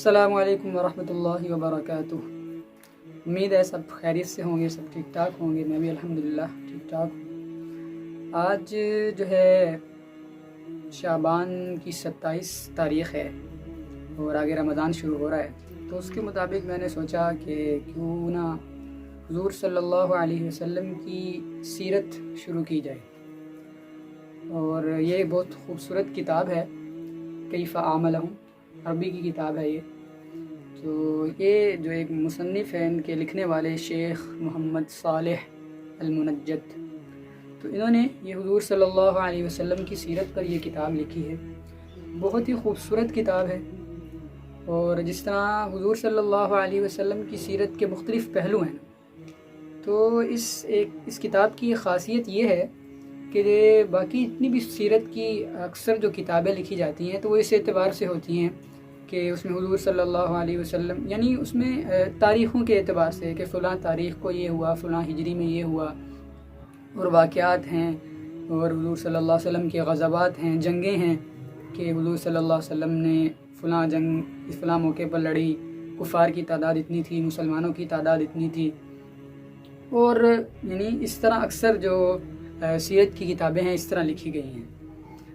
السلام علیکم ورحمۃ اللہ وبرکاتہ۔ امید ہے سب خیریت سے ہوں گے، سب ٹھیک ٹھاک ہوں گے۔ میں بھی الحمدللہ ٹھیک ٹھاک ہوں۔ آج جو ہے شعبان کی 27 تاریخ ہے اور آگے رمضان شروع ہو رہا ہے، تو اس کے مطابق میں نے سوچا کہ کیوں نہ حضور صلی اللہ علیہ وسلم کی سیرت شروع کی جائے۔ اور یہ بہت خوبصورت کتاب ہے، کیف اعملہم، عربی کی کتاب ہے یہ۔ تو یہ جو ایک مصنف ہے، ان کے لکھنے والے شیخ محمد صالح المنجد، تو انہوں نے یہ حضور صلی اللہ علیہ وسلم کی سیرت پر یہ کتاب لکھی ہے۔ بہت ہی خوبصورت کتاب ہے، اور جس طرح حضور صلی اللہ علیہ وسلم کی سیرت کے مختلف پہلو ہیں، تو اس کتاب کی خاصیت یہ ہے کہ باقی اتنی بھی سیرت کی اکثر جو کتابیں لکھی جاتی ہیں تو وہ اس اعتبار سے ہوتی ہیں کہ اس میں حضور صلی اللہ علیہ وسلم، یعنی اس میں تاریخوں کے اعتبار سے کہ فلاں تاریخ کو یہ ہوا، فلاں ہجری میں یہ ہوا، اور واقعات ہیں، اور حضور صلی اللہ علیہ وسلم کے غزوات ہیں، جنگیں ہیں کہ حضور صلی اللہ علیہ وسلم نے فلاں جنگ اس فلاں موقع پر لڑی، کفار کی تعداد اتنی تھی، مسلمانوں کی تعداد اتنی تھی، اور یعنی اس طرح اکثر جو سیرت کی کتابیں ہیں اس طرح لکھی گئی ہیں۔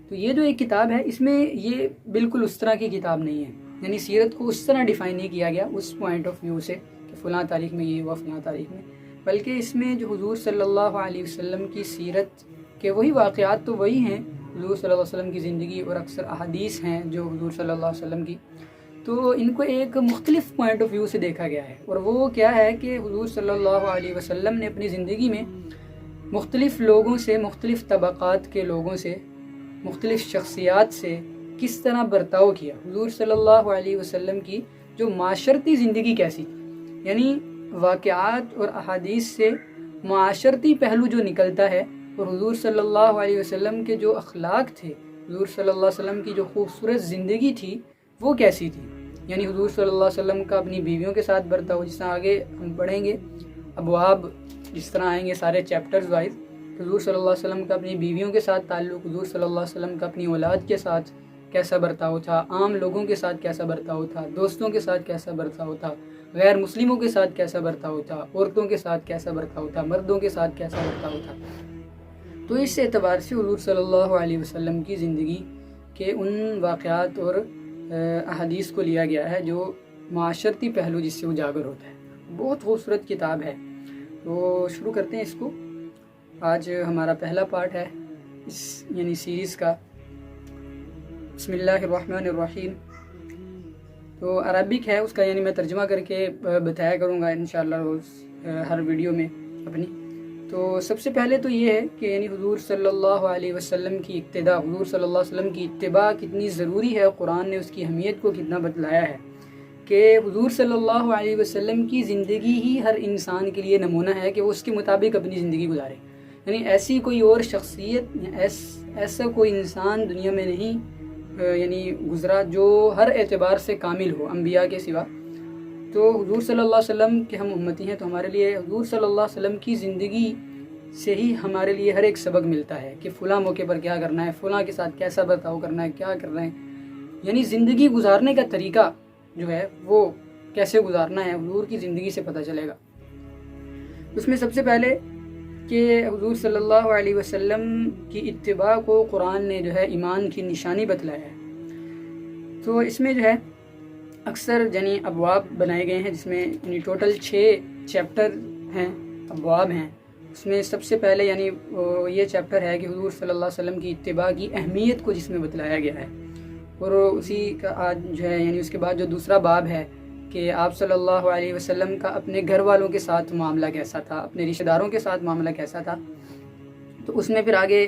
تو یہ جو ایک کتاب ہے، اس میں یہ بالکل اس طرح کی کتاب نہیں ہے، یعنی سیرت کو اس طرح ڈیفائن نہیں کیا گیا اس پوائنٹ آف ویو سے کہ فلاں تاریخ میں یہ ہوا، فلاں تاریخ میں، بلکہ اس میں جو حضور صلی اللہ علیہ وسلم کی سیرت کے وہی واقعات تو وہی ہیں، حضور صلی اللہ علیہ وسلم کی زندگی، اور اکثر احادیث ہیں جو حضور صلی اللہ علیہ وسلم کی، تو ان کو ایک مختلف پوائنٹ آف ویو سے دیکھا گیا ہے۔ اور وہ کیا ہے کہ حضور صلی اللہ علیہ وسلم نے اپنی زندگی میں مختلف لوگوں سے، مختلف طبقات کے لوگوں سے، مختلف شخصیات سے کس طرح برتاؤ کیا۔ حضور صلی اللہ علیہ وسلم کی جو معاشرتی زندگی کیسی تھی، یعنی واقعات اور احادیث سے معاشرتی پہلو جو نکلتا ہے، اور حضور صلی اللہ علیہ وسلم کے جو اخلاق تھے، حضور صلی اللہ علیہ وسلم کی جو خوبصورت زندگی تھی وہ کیسی تھی، یعنی حضور صلی اللہ علیہ وسلم کا اپنی بیویوں کے ساتھ برتاؤ، جس طرح آگے ہم پڑھیں گے ابواب جس طرح آئیں گے سارے چیپٹرز وائز، حضور صلی اللہ علیہ وسلم کا اپنی بیویوں کے ساتھ تعلق، حضور صلی اللہ علیہ وسلم کا اپنی اولاد کے ساتھ کیسا برتاؤ تھا، عام لوگوں کے ساتھ کیسا برتاؤ تھا، دوستوں کے ساتھ کیسا برتاؤ تھا، غیر مسلموں کے ساتھ کیسا برتاؤ تھا، عورتوں کے ساتھ کیسا برتاؤ تھا، مردوں کے ساتھ کیسا برتاؤ تھا۔ تو اس اعتبار سے حضور صلی اللہ علیہ وسلم کی زندگی کے ان واقعات اور احادیث کو لیا گیا ہے جو معاشرتی پہلو جس سے اجاگر ہوتا ہے۔ بہت خوبصورت کتاب ہے، تو شروع کرتے ہیں اس کو۔ آج ہمارا پہلا پارٹ ہے اس یعنی سیریز کا، بسم اللہ الرحمن الرحیم۔ تو عربک ہے اس کا، یعنی میں ترجمہ کر کے بتایا کروں گا انشاءاللہ روز ہر ویڈیو میں اپنی۔ تو سب سے پہلے تو یہ ہے کہ یعنی حضور صلی اللہ علیہ وسلم کی اقتداء، حضور صلی اللہ علیہ وسلم کی اتباع کتنی ضروری ہے، قرآن نے اس کی اہمیت کو کتنا بتلایا ہے کہ حضور صلی اللہ علیہ وسلم کی زندگی ہی ہر انسان کے لیے نمونہ ہے کہ وہ اس کے مطابق اپنی زندگی گزارے، یعنی ایسی کوئی اور شخصیت، ایسا کوئی انسان دنیا میں نہیں یعنی گزرا جو ہر اعتبار سے کامل ہو انبیاء کے سوا۔ تو حضور صلی اللہ علیہ وسلم کے ہم امتی ہیں، تو ہمارے لیے حضور صلی اللہ علیہ وسلم کی زندگی سے ہی ہمارے لیے ہر ایک سبق ملتا ہے کہ فلاں موقع پر کیا کرنا ہے، فلاں کے ساتھ کیسا برتاؤ کرنا ہے، کیا کر رہے ہیں، یعنی زندگی گزارنے کا طریقہ جو ہے وہ کیسے گزارنا ہے، حضور کی زندگی سے پتہ چلے گا۔ اس میں سب سے پہلے کہ حضور صلی اللہ علیہ وسلم کی اتباع کو قرآن نے جو ہے ایمان کی نشانی بتلایا ہے۔ تو اس میں جو ہے اکثر یعنی ابواب بنائے گئے ہیں، جس میں یعنی ٹوٹل 6 چیپٹر ہیں، ابواب ہیں۔ اس میں سب سے پہلے یعنی یہ چیپٹر ہے کہ حضور صلی اللہ علیہ وسلم کی اتباع کی اہمیت کو جس میں بتلایا گیا ہے، اور اسی کا آج جو ہے یعنی اس کے بعد جو دوسرا باب ہے کہ آپ صلی اللہ علیہ وسلم کا اپنے گھر والوں کے ساتھ معاملہ کیسا تھا، اپنے رشتہ داروں کے ساتھ معاملہ کیسا تھا۔ تو اس میں پھر آگے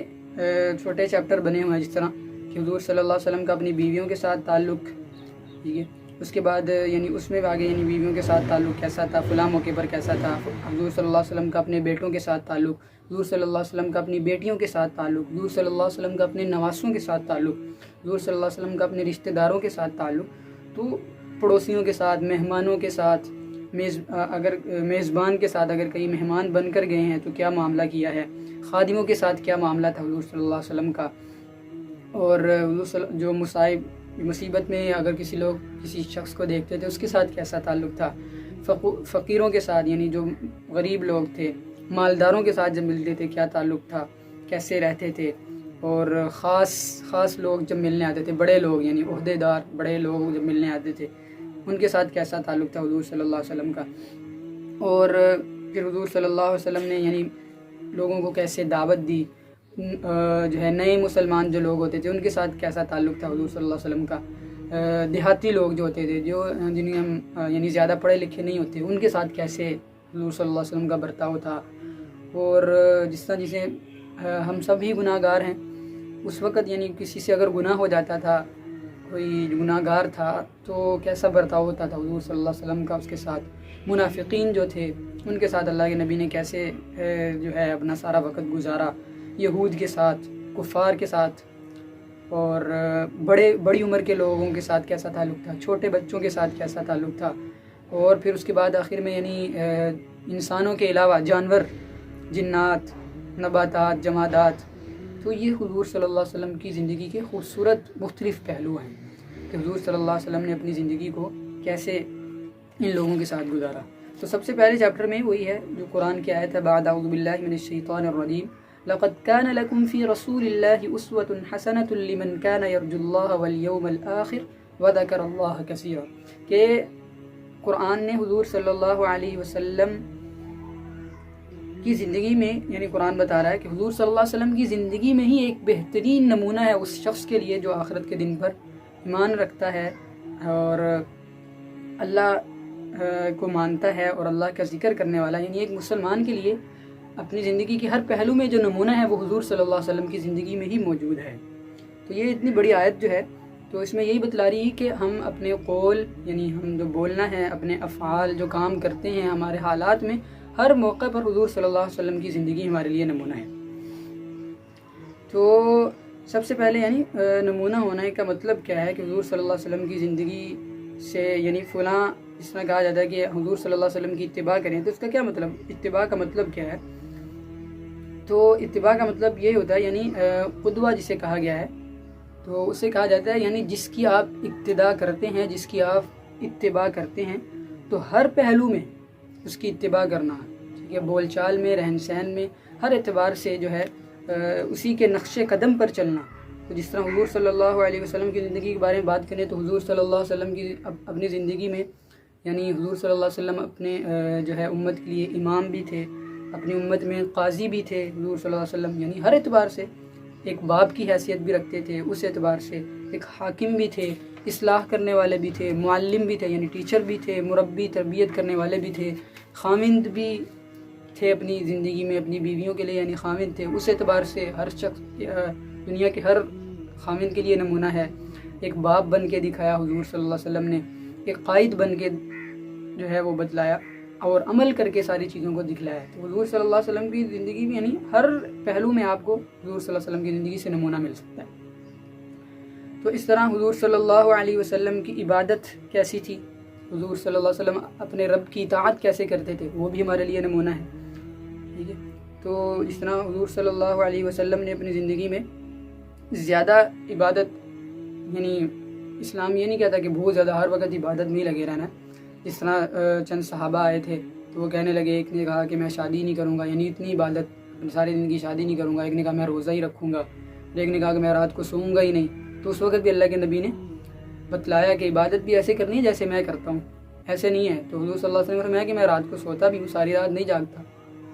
چھوٹے چیپٹر بنے ہوئے ہیں، جس طرح کہ حضور صلی اللہ علیہ وسلم کا اپنی بیویوں کے ساتھ تعلق، ٹھیک ہے، اس کے بعد یعنی اس میں آگے یعنی بیویوں کے ساتھ تعلق کیسا تھا، فلاں موقع پر کیسا تھا، حضور صلی اللہ علیہ وسلم کا اپنے بیٹوں کے ساتھ تعلق، حضور صلی اللہ علیہ وسلم کا اپنی بیٹیوں کے ساتھ تعلق، حضور صلی اللہ علیہ وسلم کا اپنے نواسوں کے ساتھ تعلق، حضور صلی اللہ علیہ وسلم کا اپنے رشتہ داروں کے ساتھ تعلق، تو پڑوسیوں کے ساتھ، مہمانوں کے ساتھ، اگر میزبان کے ساتھ اگر کئی مہمان بن کر گئے ہیں تو کیا معاملہ کیا ہے، خادموں کے ساتھ کیا معاملہ تھا حضور صلی اللہ علیہ وسلم کا، اور جو مصائب مصیبت میں اگر کسی شخص کو دیکھتے تھے اس کے ساتھ کیسا تعلق تھا، فقیروں کے ساتھ یعنی جو غریب لوگ تھے، مالداروں کے ساتھ جب ملتے تھے کیا تعلق تھا، کیسے رہتے تھے، اور خاص لوگ جب ملنے آتے تھے، بڑے لوگ یعنی عہدے دار بڑے لوگ جب ملنے آتے تھے ان کے ساتھ کیسا تعلق تھا حضور صلی اللہ علیہ وسلم کا، اور پھر حضور صلی اللہ علیہ وسلم نے یعنی لوگوں کو کیسے دعوت دی، جو ہے نئے مسلمان جو لوگ ہوتے تھے ان کے ساتھ کیسا تعلق تھا حضور صلی اللہ علیہ وسلم کا، دیہاتی لوگ جو ہوتے تھے جنہیں ہم یعنی زیادہ پڑھے لکھے نہیں ہوتے ان کے ساتھ کیسے حضور صلی اللہ علیہ وسلم کا برتاؤ تھا، اور جس طرح جسے ہم سب ہی گناہ گار ہیں، اس وقت یعنی کسی سے اگر گناہ ہو جاتا تھا، کوئی گناہ گار تھا تو کیسا برتاؤ ہوتا تھا حضور صلی اللہ علیہ وسلم کا اس کے ساتھ، منافقین جو تھے ان کے ساتھ اللہ کے نبی نے کیسے جو ہے اپنا سارا وقت گزارا، یہود کے ساتھ، کفار کے ساتھ، اور بڑی عمر کے لوگوں کے ساتھ کیسا تعلق تھا، چھوٹے بچوں کے ساتھ کیسا تعلق تھا، اور پھر اس کے بعد آخر میں یعنی انسانوں کے علاوہ جانور، جنات، نباتات، جمادات، تو یہ حضور صلی اللہ علیہ وسلم کی زندگی کے خوبصورت مختلف پہلو ہیں کہ حضور صلی اللہ علیہ وسلم نے اپنی زندگی کو کیسے ان لوگوں کے ساتھ گزارا۔ تو سب سے پہلے چیپٹر میں وہی ہے جو قرآن کی آیت ہے، بعد اعوذ باللہ من الشیطان الرجیم لقد كان لكم في رسول الله اسوة حسنة لمن كان يرجو الله واليوم الآخر وذكر الله كثيرا، کہ قرآن نے حضور صلی اللہ علیہ وسلم کی زندگی میں یعنی قرآن بتا رہا ہے کہ حضور صلی اللہ علیہ وسلم کی زندگی میں ہی ایک بہترین نمونہ ہے اس شخص کے لیے جو آخرت کے دن پر ایمان رکھتا ہے اور اللہ کو مانتا ہے اور اللہ کا ذکر کرنے والا، یعنی ایک مسلمان کے لیے اپنی زندگی کے ہر پہلو میں جو نمونہ ہے وہ حضور صلی اللہ علیہ وسلم کی زندگی میں ہی موجود ہے۔ تو یہ اتنی بڑی آیت جو ہے تو اس میں یہی بتلا رہی ہے کہ ہم اپنے قول یعنی ہم جو بولنا ہے، اپنے افعال جو کام کرتے ہیں، ہمارے حالات میں ہر موقع پر حضور صلی اللہ علیہ وسلم کی زندگی ہمارے لیے نمونہ ہے۔ تو سب سے پہلے یعنی نمونہ ہونے کا مطلب کیا ہے کہ حضور صلی اللہ علیہ وسلم کی زندگی سے یعنی فلاں جس طرح کہا جاتا ہے کہ حضور صلی اللہ علیہ وسلم کی اتباع کریں، تو اس کا کیا مطلب، اتباع کا مطلب کیا ہے؟ تو اتباع کا مطلب یہ ہوتا ہے یعنی قدوہ جسے کہا گیا ہے، تو اسے کہا جاتا ہے یعنی جس کی آپ اقتداء کرتے ہیں، جس کی آپ اتباع کرتے ہیں، تو ہر پہلو میں اس کی اتباع کرنا، ٹھیک ہے، بول چال میں، رہن سہن میں، ہر اعتبار سے جو ہے اسی کے نقش قدم پر چلنا۔ تو جس طرح حضور صلی اللہ علیہ وسلم کی زندگی کے بارے میں بات کریں تو حضور صلی اللہ علیہ وسلم کی اپنی زندگی میں یعنی حضور صلی اللہ علیہ وسلم اپنے جو ہے امت کے لیے امام بھی تھے، اپنی امت میں قاضی بھی تھے حضور صلی اللہ علیہ وسلم، یعنی ہر اعتبار سے ایک باپ کی حیثیت بھی رکھتے تھے، اس اعتبار سے ایک حاکم بھی تھے، اصلاح کرنے والے بھی تھے، معلم بھی تھے یعنی ٹیچر بھی تھے، مربی تربیت کرنے والے بھی تھے، خاوند بھی تھے اپنی زندگی میں اپنی بیویوں کے لیے یعنی خاوند تھے، اس اعتبار سے ہر شخص دنیا کے ہر خاوند کے لیے نمونہ ہے۔ ایک باپ بن کے دکھایا حضور صلی اللہ علیہ وسلم نے، ایک قائد بن کے جو ہے وہ بتلایا اور عمل کر کے ساری چیزوں کو دکھلایا۔ تو حضور صلی اللہ علیہ وسلم کی زندگی میں یعنی ہر پہلو میں آپ کو حضور صلی اللہ علیہ وسلم کی زندگی سے نمونہ مل سکتا ہے۔ تو اس طرح حضور صلی اللہ علیہ وسلم کی عبادت کیسی تھی، حضور صلی اللہ علیہ وسلم اپنے رب کی اطاعت کیسے کرتے تھے، وہ بھی ہمارے لیے نمونہ ہے، ٹھیک ہے۔ تو جس طرح حضور صلی اللہ علیہ وسلم نے اپنی زندگی میں زیادہ عبادت یعنی اسلام یہ نہیں کہتا کہ بہت زیادہ ہر وقت عبادت میں لگے رہنا، جس طرح چند صحابہ آئے تھے تو وہ کہنے لگے، ایک نے کہا کہ میں شادی نہیں کروں گا یعنی اتنی عبادت اپنی ساری زندگی شادی نہیں کروں گا، ایک نے کہا میں روزہ ہی رکھوں گا، ایک نے کہا کہ میں رات کو سوؤں گا ہی نہیں۔ تو اس وقت بھی اللہ کے نبی نے بتلایا کہ عبادت بھی ایسے کرنی ہے جیسے میں کرتا ہوں، ایسے نہیں ہے۔ تو حضور صلی اللہ علیہ وسلم نے فرمایا کہ میں رات کو سوتا بھی ہوں، ساری رات نہیں جاگتا،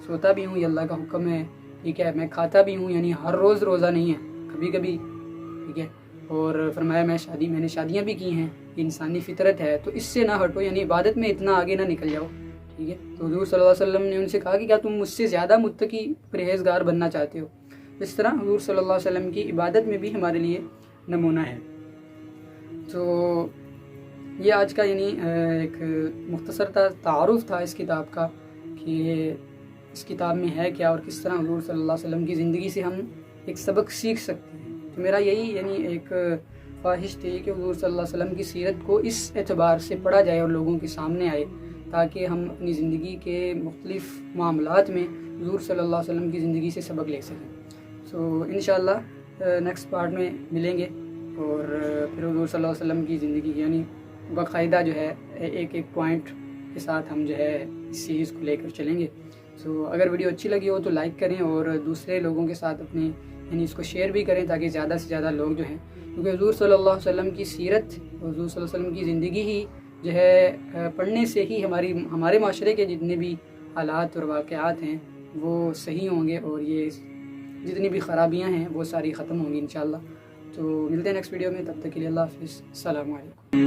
سوتا بھی ہوں، یہ اللہ کا حکم ہے، ٹھیک ہے، میں کھاتا بھی ہوں یعنی ہر روز روزہ نہیں ہے، کبھی کبھی، ٹھیک ہے۔ اور فرمایا میں نے شادیاں بھی کی ہیں، یہ انسانی فطرت ہے، تو اس سے نہ ہٹو یعنی عبادت میں اتنا آگے نہ نکل جاؤ، ٹھیک ہے۔ تو حضور صلی اللہ علیہ وسلم نے ان سے کہا کہ کیا تم مجھ سے زیادہ متقی پرہیزگار بننا چاہتے ہو؟ اس طرح حضور صلی اللہ علیہ وسلم کی عبادت میں بھی ہمارے لیے نمونہ ہے۔ تو یہ آج کا یعنی ایک مختصر تعارف تھا اس کتاب کا کہ اس کتاب میں ہے کیا اور کس طرح حضور صلی اللہ علیہ وسلم کی زندگی سے ہم ایک سبق سیکھ سکتے ہیں۔ تو میرا یہی یعنی ایک خواہش تھی کہ حضور صلی اللہ علیہ وسلم کی سیرت کو اس اعتبار سے پڑھا جائے اور لوگوں کے سامنے آئے تاکہ ہم اپنی زندگی کے مختلف معاملات میں حضور صلی اللہ علیہ وسلم کی زندگی سے سبق لے سکیں۔ سو انشاءاللہ نیکسٹ پارٹ میں ملیں گے اور پھر حضور صلی اللہ علیہ وسلم کی زندگی یعنی باقاعدہ جو ہے ایک ایک پوائنٹ کے ساتھ ہم جو ہے اس سیریز کو لے کر چلیں گے. سو اگر ویڈیو اچھی لگی ہو تو لائک کریں اور دوسرے لوگوں کے ساتھ اپنے یعنی اس کو شیئر بھی کریں تاکہ زیادہ سے زیادہ لوگ جو ہیں، کیونکہ حضور صلی اللہ علیہ وسلم کی سیرت، حضور صلی اللہ علیہ وسلم کی زندگی ہی جو ہے پڑھنے سے ہی ہمارے معاشرے کے جتنے بھی حالات اور واقعات ہیں وہ صحیح ہوں گے، اور یہ جتنی بھی خرابیاں ہیں وہ ساری ختم ہوں گی انشاءاللہ. تو ملتے ہیں نیکسٹ ویڈیو میں، تب تک کے لیے اللہ حافظ، السلام علیکم.